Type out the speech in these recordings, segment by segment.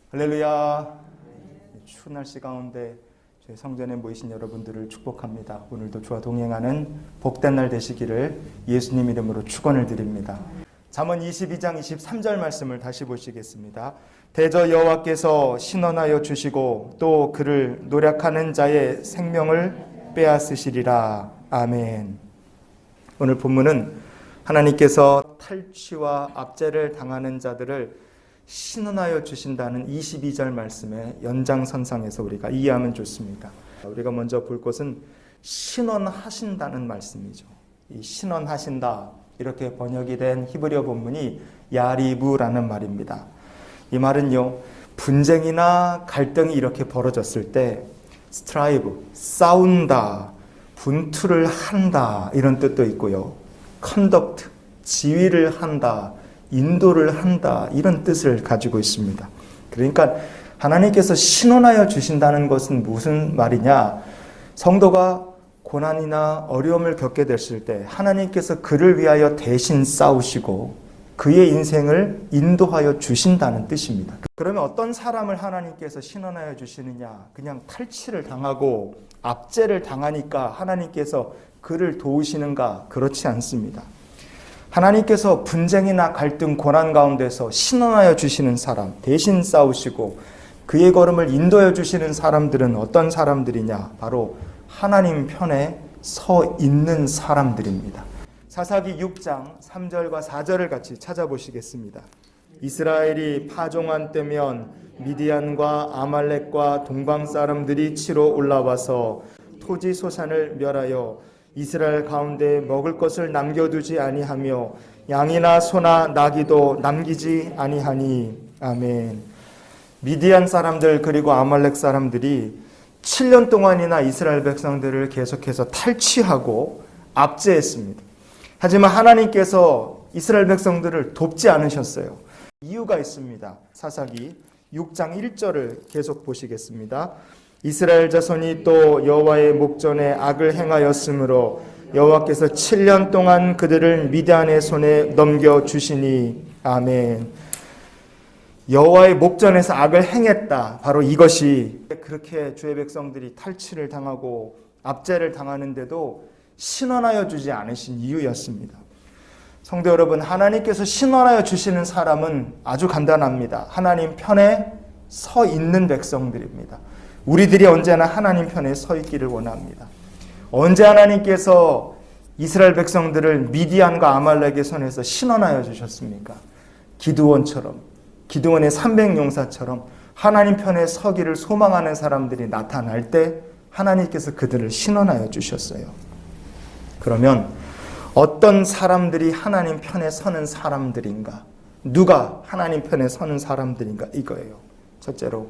할렐루야. 추운 날씨 가운데 저희 성전에 모이신 여러분들을 축복합니다. 오늘도 주와 동행하는 복된 날 되시기를 예수님 이름으로 축원을 드립니다. 잠언 22장 23절 말씀을 다시 보시겠습니다. 대저 여호와께서 신원하여 주시고 또 그를 노력하는 자의 생명을 빼앗으시리라. 아멘. 오늘 본문은 하나님께서 탈취와 압제를 당하는 자들을 신원하여 주신다는 22절 말씀의 연장선상에서 우리가 이해하면 좋습니다. 우리가 먼저 볼 것은 신원하신다는 말씀이죠. 이 신원하신다 이렇게 번역이 된 히브리어 본문이 야리브라는 말입니다. 이 말은요, 분쟁이나 갈등이 이렇게 벌어졌을 때 스트라이브, 싸운다, 분투를 한다 이런 뜻도 있고요. 컨덕트, 지휘를 한다, 인도를 한다 이런 뜻을 가지고 있습니다. 그러니까 하나님께서 신원하여 주신다는 것은 무슨 말이냐? 성도가 고난이나 어려움을 겪게 됐을 때 하나님께서 그를 위하여 대신 싸우시고 그의 인생을 인도하여 주신다는 뜻입니다. 그러면 어떤 사람을 하나님께서 신원하여 주시느냐? 그냥 탈취를 당하고 압제를 당하니까 하나님께서 그를 도우시는가? 그렇지 않습니다. 하나님께서 분쟁이나 갈등, 고난 가운데서 신원하여 주시는 사람, 대신 싸우시고 그의 걸음을 인도해 주시는 사람들은 어떤 사람들이냐? 바로 하나님 편에 서 있는 사람들입니다. 사사기 6장 3절과 4절을 같이 찾아보시겠습니다. 이스라엘이 파종한 때면 미디안과 아말렉과 동방 사람들이 치러 올라와서 토지 소산을 멸하여 이스라엘 가운데 먹을 것을 남겨두지 아니하며 양이나 소나 나귀도 남기지 아니하니. 아멘. 미디안 사람들 그리고 아말렉 사람들이 7년 동안이나 이스라엘 백성들을 계속해서 탈취하고 압제했습니다. 하지만 하나님께서 이스라엘 백성들을 돕지 않으셨어요. 이유가 있습니다. 사사기 6장 1절을 계속 보시겠습니다. 이스라엘 자손이 또 여호와의 목전에 악을 행하였으므로 여호와께서 7년 동안 그들을 미디안의 손에 넘겨주시니. 아멘. 여호와의 목전에서 악을 행했다. 바로 이것이 그렇게 주의 백성들이 탈취를 당하고 압제를 당하는데도 신원하여 주지 않으신 이유였습니다. 성도 여러분, 하나님께서 신원하여 주시는 사람은 아주 간단합니다. 하나님 편에 서 있는 백성들입니다. 우리들이 언제나 하나님 편에 서 있기를 원합니다. 언제 하나님께서 이스라엘 백성들을 미디안과 아말렉의 손에서 신원하여 주셨습니까? 기드온처럼, 기드온의 300용사처럼 하나님 편에 서기를 소망하는 사람들이 나타날 때 하나님께서 그들을 신원하여 주셨어요. 그러면 어떤 사람들이 하나님 편에 서는 사람들인가? 누가 하나님 편에 서는 사람들인가? 이거예요. 첫째로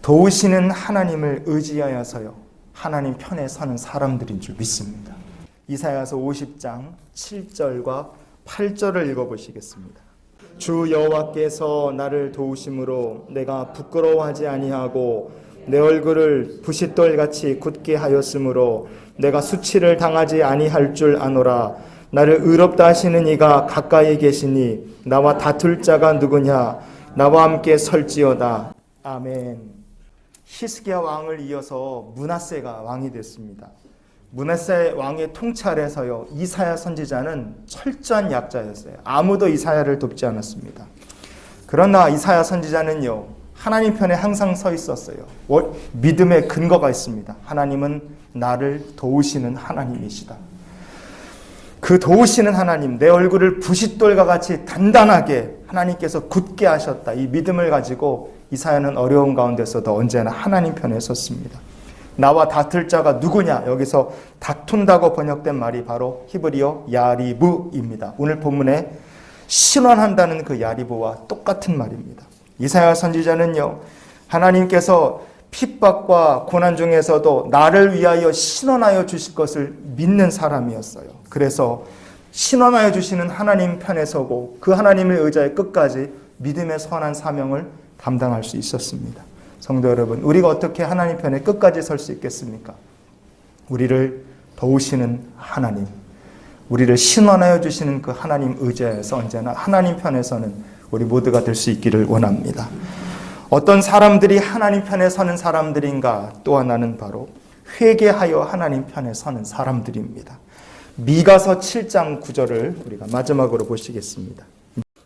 도우시는 하나님을 의지하여서요 하나님 편에 서는 사람들인 줄 믿습니다. 이사야서 50장 7절과 8절을 읽어보시겠습니다. 주 여호와께서 나를 도우심으로 내가 부끄러워하지 아니하고 내 얼굴을 부싯돌같이 굳게 하였으므로 내가 수치를 당하지 아니할 줄 아노라. 나를 의롭다 하시는 이가 가까이 계시니 나와 다툴 자가 누구냐? 나와 함께 설지어다. 아멘. 히스기야 왕을 이어서 므낫세가 왕이 됐습니다. 므낫세 왕의 통찰에서요 이사야 선지자는 철저한 약자였어요. 아무도 이사야를 돕지 않았습니다. 그러나 이사야 선지자는요 하나님 편에 항상 서 있었어요. 믿음의 근거가 있습니다. 하나님은 나를 도우시는 하나님이시다. 그 도우시는 하나님, 내 얼굴을 부싯돌과 같이 단단하게 하나님께서 굳게 하셨다. 이 믿음을 가지고 이사야는 어려운 가운데서도 언제나 하나님 편에 섰습니다. 나와 다툴 자가 누구냐? 여기서 다툰다고 번역된 말이 바로 히브리어 야리브입니다. 오늘 본문에 신원한다는 그 야리브와 똑같은 말입니다. 이사야 선지자는요 하나님께서 핍박과 고난 중에서도 나를 위하여 신원하여 주실 것을 믿는 사람이었어요. 그래서 신원하여 주시는 하나님 편에 서고 그 하나님을 의지하여 끝까지 믿음의 선한 사명을 담당할 수 있었습니다. 성도 여러분, 우리가 어떻게 하나님 편에 끝까지 설 수 있겠습니까? 우리를 도우시는 하나님, 우리를 신원하여 주시는 그 하나님 의지하여서 언제나 하나님 편에 서는 우리 모두가 될 수 있기를 원합니다. 어떤 사람들이 하나님 편에 서는 사람들인가? 또 하나는 바로 회개하여 하나님 편에 서는 사람들입니다. 미가서 7장 9절을 우리가 마지막으로 보시겠습니다.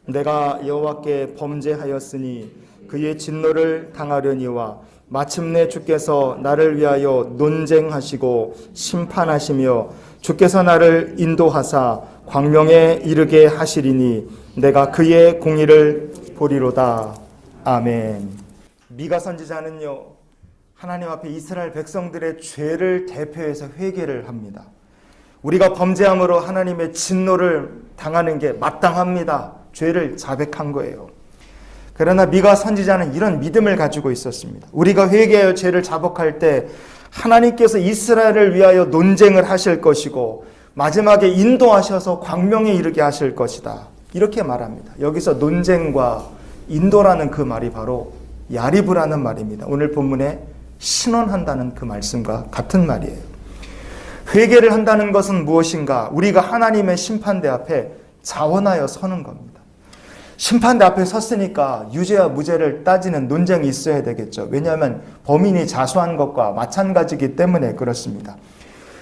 내가 여호와께 범죄하였으니 그의 진노를 당하려니와 마침내 주께서 나를 위하여 논쟁하시고 심판하시며 주께서 나를 인도하사 광명에 이르게 하시리니 내가 그의 공의를 보리로다. 아멘. 미가 선지자는요, 하나님 앞에 이스라엘 백성들의 죄를 대표해서 회개를 합니다. 우리가 범죄함으로 하나님의 진노를 당하는 게 마땅합니다. 죄를 자백한 거예요. 그러나 미가 선지자는 이런 믿음을 가지고 있었습니다. 우리가 회개하여 죄를 자복할 때 하나님께서 이스라엘을 위하여 논쟁을 하실 것이고 마지막에 인도하셔서 광명에 이르게 하실 것이다. 이렇게 말합니다. 여기서 논쟁과 인도라는 그 말이 바로 야리브라는 말입니다. 오늘 본문에 신원한다는 그 말씀과 같은 말이에요. 회개를 한다는 것은 무엇인가? 우리가 하나님의 심판대 앞에 자원하여 서는 겁니다. 심판대 앞에 섰으니까 유죄와 무죄를 따지는 논쟁이 있어야 되겠죠. 왜냐하면 범인이 자수한 것과 마찬가지이기 때문에 그렇습니다.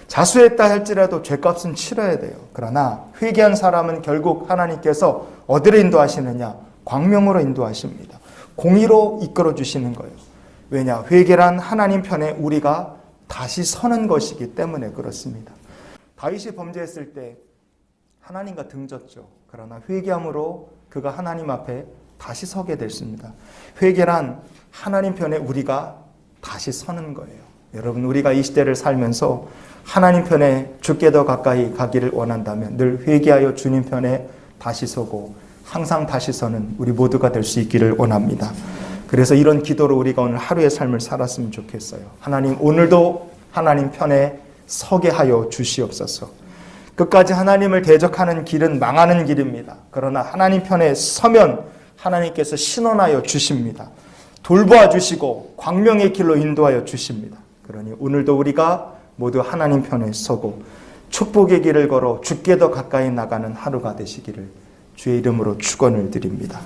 자수했다 할지라도 죄값은 치러야 돼요. 그러나 회개한 사람은 결국 하나님께서 어디로 인도하시느냐? 광명으로 인도하십니다. 공의로 이끌어 주시는 거예요. 왜냐? 회개란 하나님 편에 우리가 다시 서는 것이기 때문에 그렇습니다. 다윗이 범죄했을 때 하나님과 등졌죠. 그러나 회개함으로 그가 하나님 앞에 다시 서게 됐습니다. 회개란 하나님 편에 우리가 다시 서는 거예요. 여러분, 우리가 이 시대를 살면서 하나님 편에 주께 더 가까이 가기를 원한다면 늘 회개하여 주님 편에 다시 서고 항상 다시 서는 우리 모두가 될 수 있기를 원합니다. 그래서 이런 기도로 우리가 오늘 하루의 삶을 살았으면 좋겠어요. 하나님, 오늘도 하나님 편에 서게 하여 주시옵소서. 끝까지 하나님을 대적하는 길은 망하는 길입니다. 그러나 하나님 편에 서면 하나님께서 신원하여 주십니다. 돌보아 주시고 광명의 길로 인도하여 주십니다. 그러니 오늘도 우리가 모두 하나님 편에 서고 축복의 길을 걸어 주께 더 가까이 나가는 하루가 되시기를 주의 이름으로 축원을 드립니다.